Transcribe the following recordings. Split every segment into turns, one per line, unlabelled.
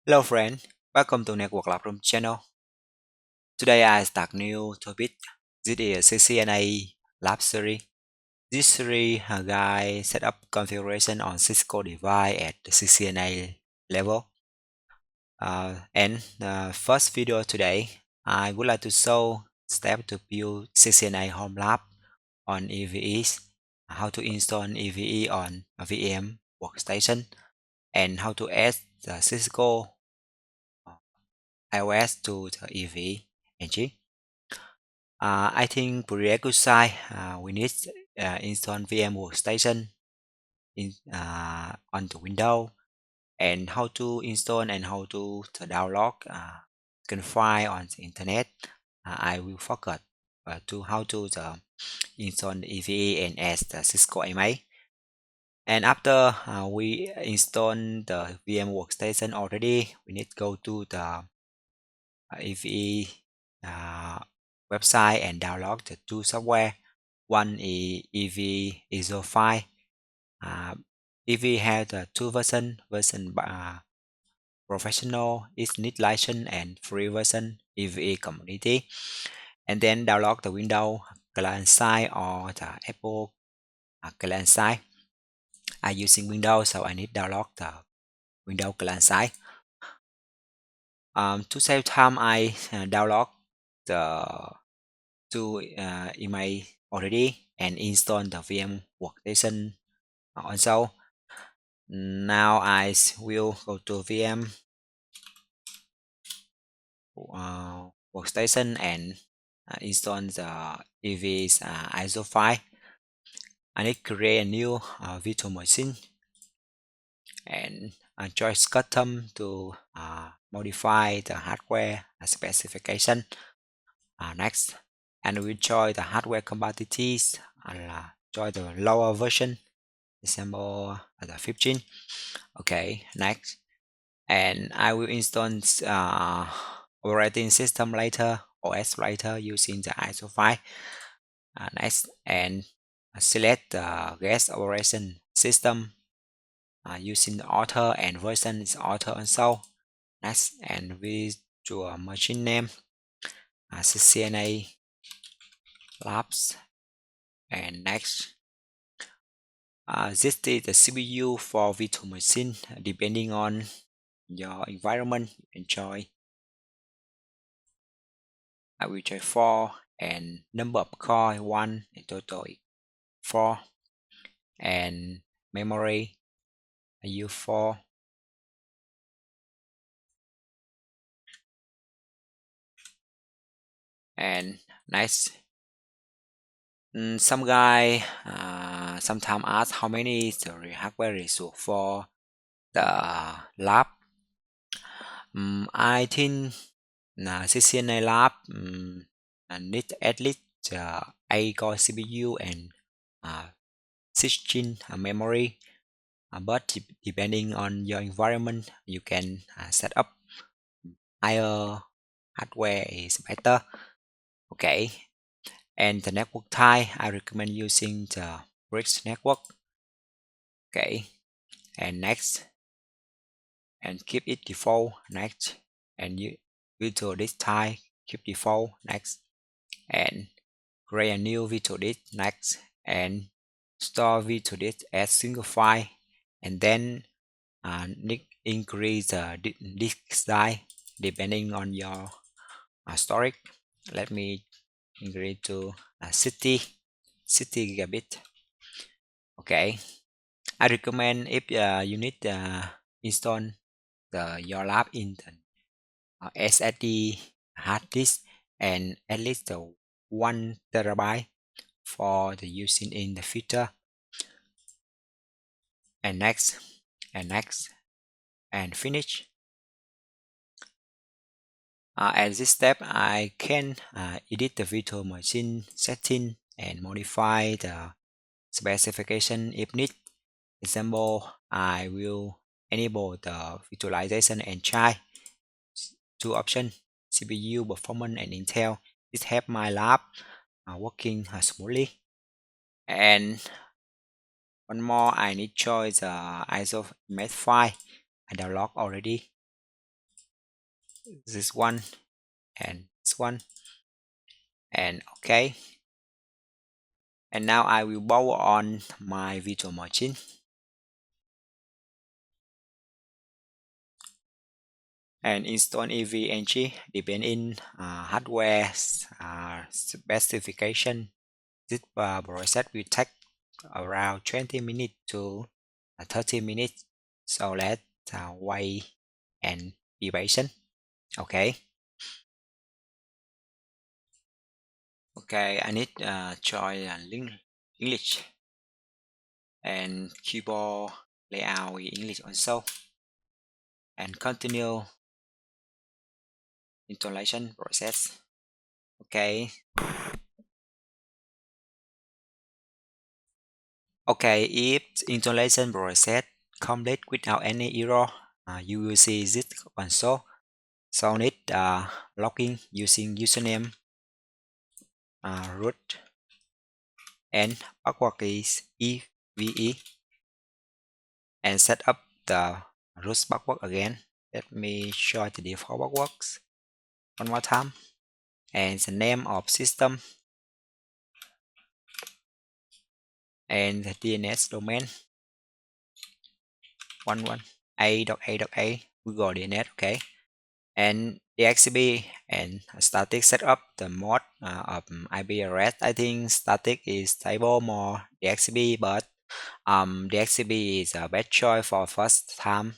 Hello friend, welcome to Network Lab Room channel. Today I start new topic. This is CCNA Lab series. This series guide set up configuration on Cisco device at the CCNA level. And first video today, I would like to show step to build CCNA Home Lab on EVEs, how to install EVE on a VM workstation, and how to add the Cisco iOS to the EVE engine. I think prerequisite we need install VM workstation on the Windows, and how to install and how to download file on the internet. I will focus to how to install the EVE and add the Cisco MA. And after we install the VM workstation already, we need to go to the EVE website and download the two software. One is EVE ISO file. EVE has the two version professional is need license and free version EVE community. And then download the Windows client side or the Apple client side. I using Windows, so I need download the Windows client side. To save time, I download the two email already and install the VM workstation also. Now I will go to VM workstation and install the EV's ISO file. I need to create a new virtual machine and choose custom to modify the hardware specification. Next, and we choose the hardware compatibilities and choose the lower version, example the 15. Okay, next, and I will install operating system later, OS later using the ISO file. Next, and select the guest operation system using the author and version is author also. Next, and virtual machine name CCNA Labs. And next, this is the CPU for virtual machine depending on your environment you enjoy. I will try 4 and number of core 1 in total 4 and memory I use 4. And next, some guy sometimes ask how many the hardware resource for the lab. I think CCNA lab need at least 8 core CPU and 16 memory. But depending on your environment, you can set up higher hardware is better. Okay, and the network type I recommend using the bridge network. Okay, and next, and keep it default. Next, and you virtual disk type keep default. Next, and create a new virtual disk. Next, and store virtual disk as single file, and then increase the disk size depending on your storage. Let me increase to 60 gigabit. Okay, I recommend if you need install your lab in the SSD hard disk and at least 1 terabyte for the using in the future. And next, and finish. At this step, I can edit the virtual machine setting and modify the specification if need. Example, I will enable the virtualization and try two options, CPU performance and Intel. This help my lab working smoothly. And one more, I need choice the ISO image file I download already. this one and this one, and okay. And now I will power on my virtual machine. And install EVNG depending hardware specification. This process will take around 20 minutes to 30 minutes. So let's wait and be patient. Okay. Okay, I need try English and keyboard layout in English also, and continue installation process. Okay. Okay, if installation process complete without any error, you will see this console. So need login using username, root, and password is EVE, and set up the root password again. Let me show the default passwords one more time, and the name of system and the DNS domain 11a.a.a Google DNS. Okay. And DXCP and static setup the mode of IP address. I think static is stable more DXCP, but DXCP is a best choice for first time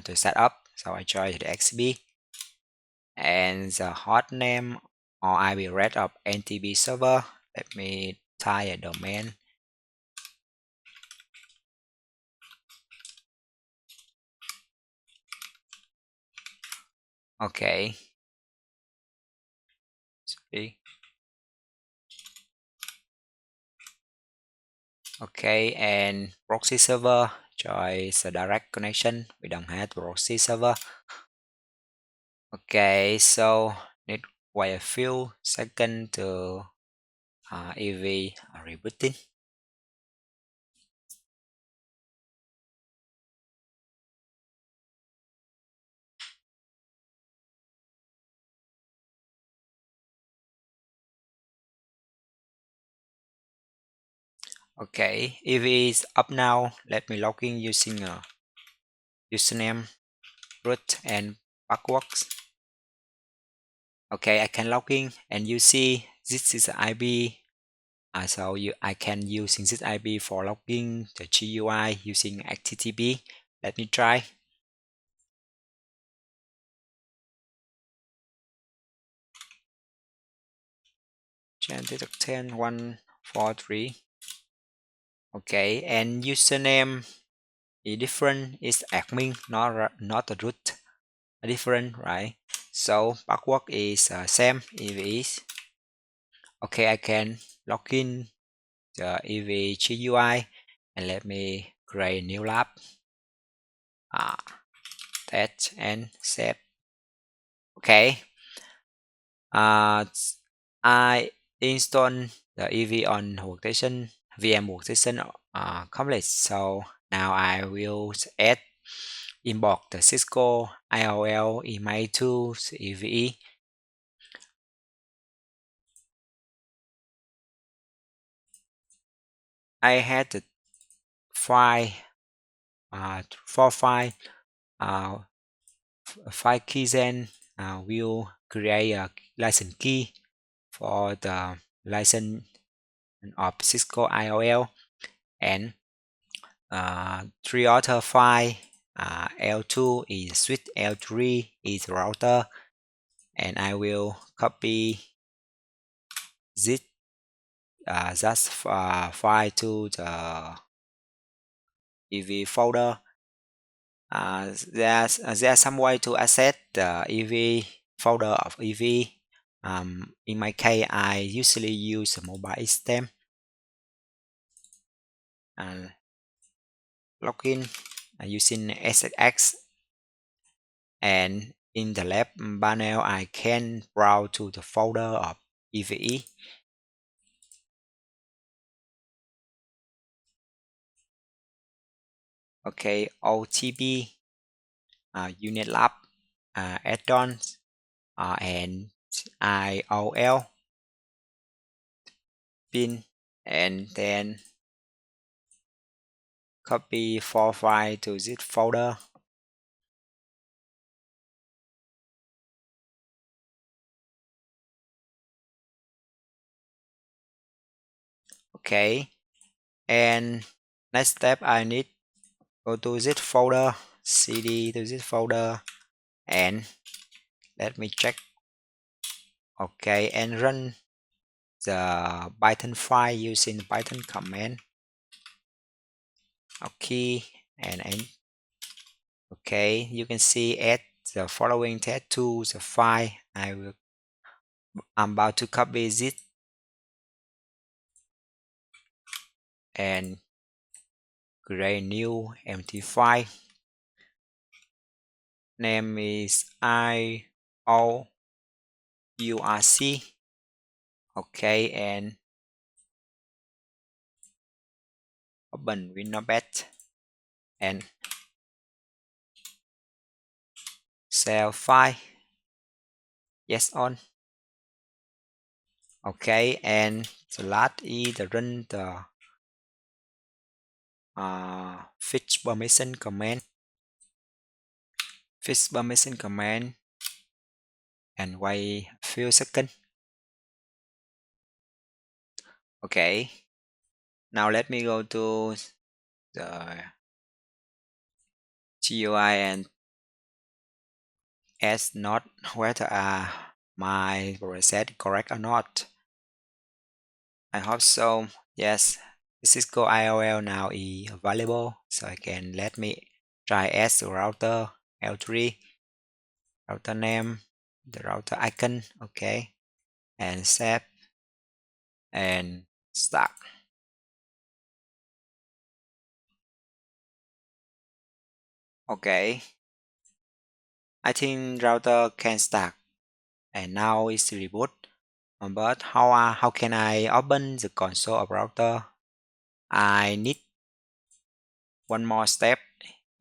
to set up. So I choose DXCP, and the hot name or IP address of NTP server. Let me type a domain. Okay. Sorry. Okay, and proxy server, choose a direct connection. We don't have proxy server. Okay, so need wait a few seconds to EV rebooting. Okay, EV is up now. Let me log in using a username, root, and passwords. Okay, I can log in, and you see this is IP. So I can using this IP for logging the GUI using HTTP. Let me try. Gen143. Okay, and username is different. It's admin, not the root. Different, right? So password is same. If is okay, I can log in the EV GUI, and let me create a new lab. Test and save. Okay. I install the EV on workstation, VM workstation complete. So now I will add import the Cisco IOL in my tools EVE. I had the file, four file, file keys, and will create a license key for the license of Cisco IOL, and three other file. L2 is switch, L3 is router, and I will copy this file to the EV folder. There's some way to access the EV folder of EV. In my case, I usually use a mobile system. Login using SSX, and in the left panel, I can browse to the folder of EVE. Okay, OTP, Unit Lab, add-ons, and IOL pin, and then copy 4 file to this folder. Okay, and next step I need go to this folder, cd to this folder, and let me check. Okay, and run the Python file using the Python command. Okay, and okay, you can see add the following test to the file. I'm about to copy this and create new empty file. Name is IOURC. Okay, and open with Notepad and save file. Yes on. Okay, and the last is the run the fetch permission command. Fetch permission command and wait a few seconds. Okay, now let me go to the GUI and ask not whether my process correct or not. I hope so. Yes, Cisco IOL now is available, so I can let me try as the router L3, router name, the router icon, okay, and save and start. Okay, I think router can start, and now it's reboot. But how can I open the console of router? I need one more step.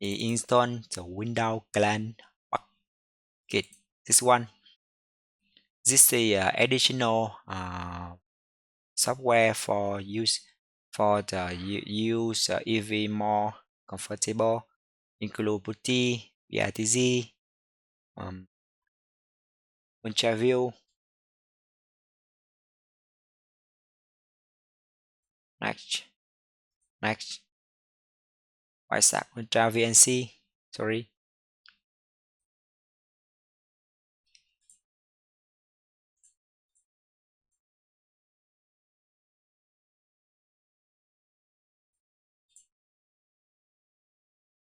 Install the Windows Client Package. This one. This is additional software for the use EV more comfortable, include PuTTY, PITZ, um, Ultraview, next, next, WhatsApp, Ultra VNC, sorry,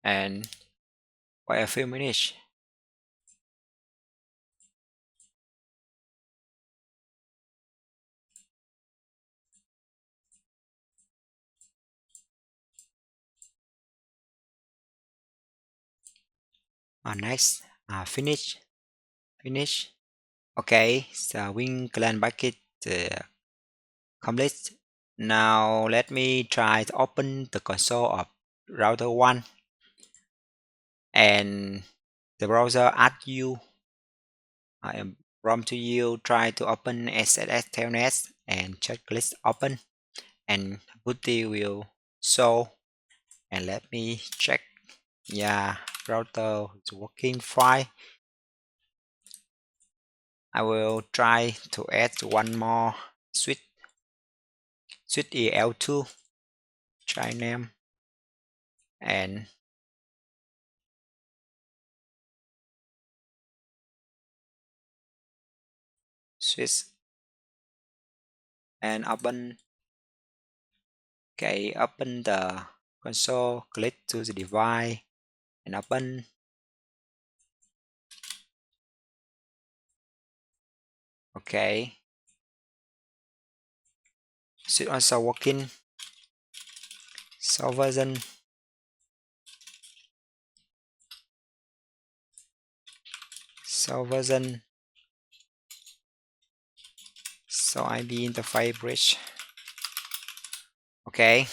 and wait a few minutes. Next, finish, finish. Okay, so Win Client Package complete. Now let me try to open the console of router 1 and the browser asks you I am prompt to you try to open SSH Telnet and just click open and PuTTY will show, and let me check. Yeah, router is working fine. I will try to add one more switch EL2 try name and switch and open. Okay, open the console, click to the device and open. Okay, switch also working. So version so IB interface bridge. Okay,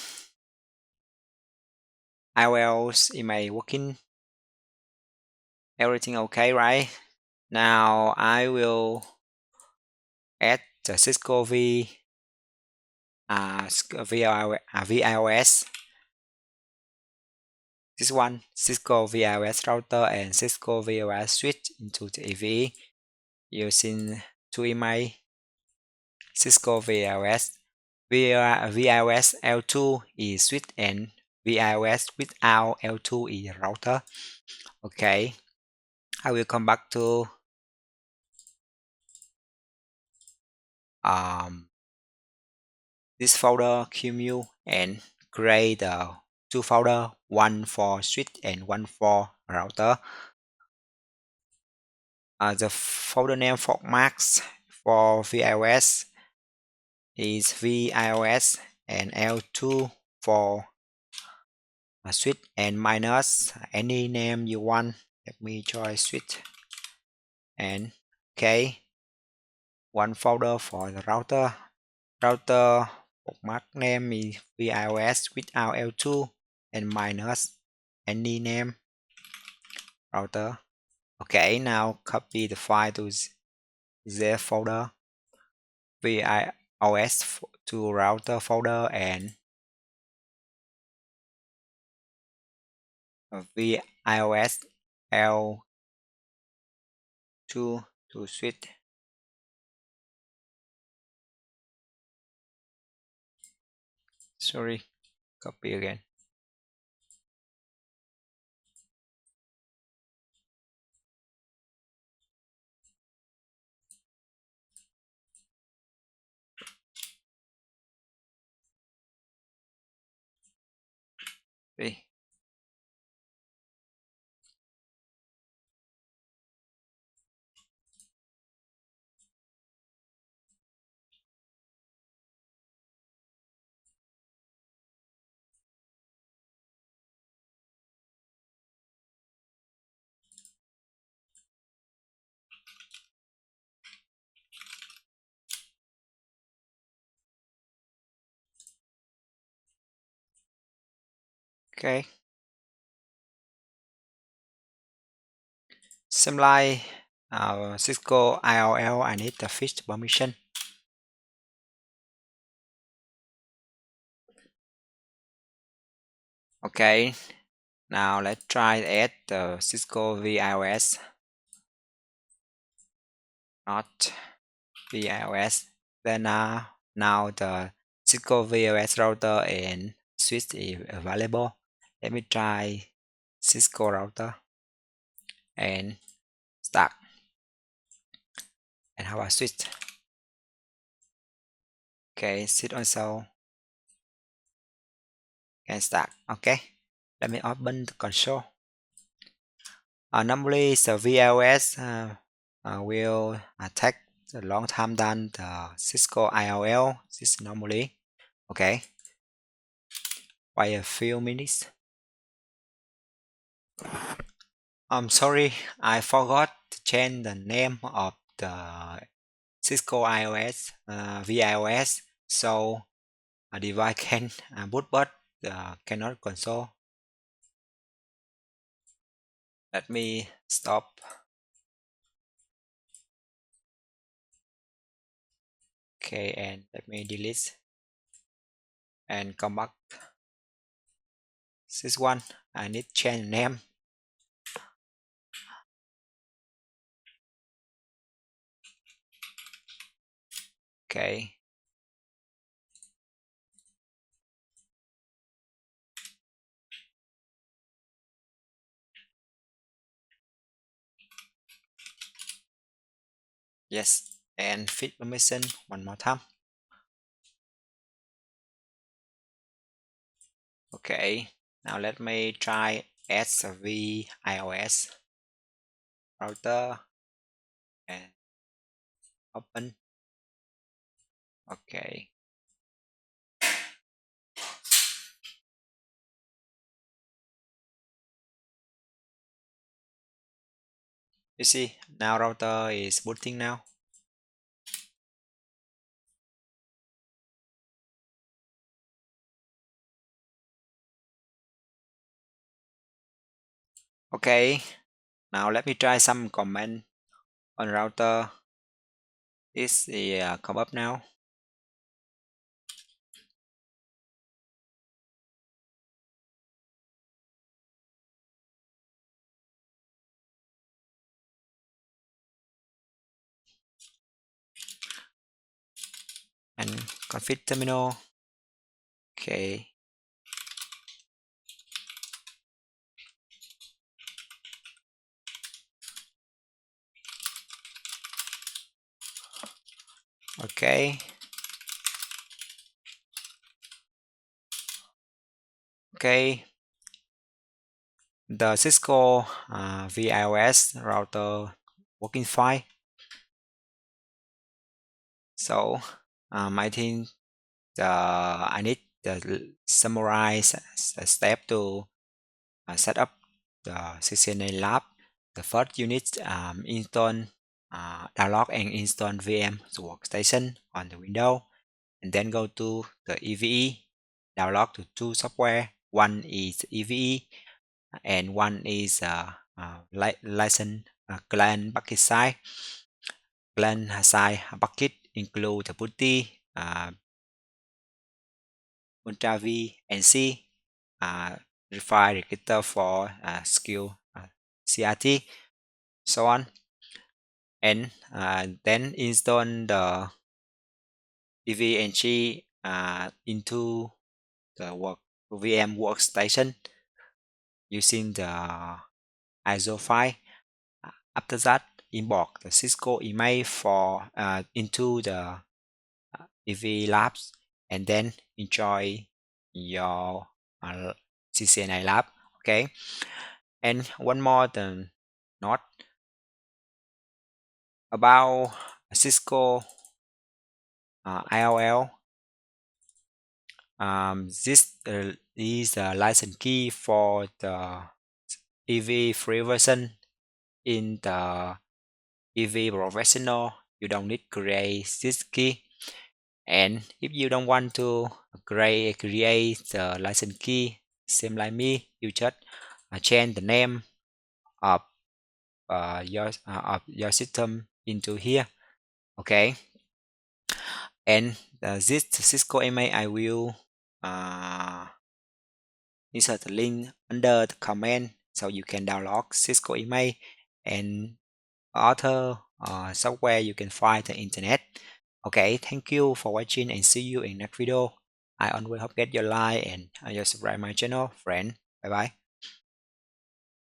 iOS email working, everything okay, right? Now I will add the Cisco VIOS. This one, Cisco VIOS router and Cisco VIOS switch into the EVE using two email. Cisco VIOS. VIOS L2 is switch and VIOS without L2 is router. Okay, I will come back to this folder QEMU and create two folder, one for switch and one for router. The folder name format for VIOS is VIOS and L2 for switch and minus any name you want. Let me try switch and okay, one folder for the router. Router format name is VIOS without L2 and minus any name router. Okay, now copy the file to the folder VIOS to router folder and VIOS L2 to switch. Sorry, copy again. Okay. Okay. Same like Cisco IOL, I need the fixed permission. Okay, now let's try to add the Cisco VIOS, not VIOS. Then now the Cisco VIOS router and switch is available. Let me try Cisco router and start. And how I switch? Okay, switch also can start. Okay, let me open the console. Normally the VIOS will take a long time than the Cisco IOL. This normally. Okay, wait a few minutes. I'm sorry, I forgot to change the name of the Cisco iOS VIOS, so a device can boot but cannot console. Let me stop. Okay, and let me delete and come back. This one I need change name. Okay. Yes, and fit permission one more time. Okay, now let me try SV iOS router and open. Okay. You see, now router is booting now. Okay, now let me try some comment. on router is come up now. And config terminal. Okay. Okay. Okay. The Cisco VIOS router working fine. So I think I need to summarize a step to set up the CCNA lab. The first unit install download and install VM workstation on the Windows, and then go to the EVE, download to two software. One is EVE and one is license client bucket size. Client size bucket include the PuTTY, Ultra V, and C. Refine register for skill CRT, so on, and then install the EVNG into the VM workstation using the ISO file. After that, import the Cisco email for into the EV labs, and then enjoy your CCNA lab. Okay, and one more the note about Cisco IOL. This is the license key for the EV free version. In the EV professional, you don't need to create this key, and if you don't want to create the license key, same like me, you just change the name of your system into here. Okay, and this Cisco email I will insert the link under the comment so you can download Cisco email and other software you can find the internet. Okay, thank you for watching and see you in next video. I always hope get your like and you subscribe my channel, friend. Bye bye.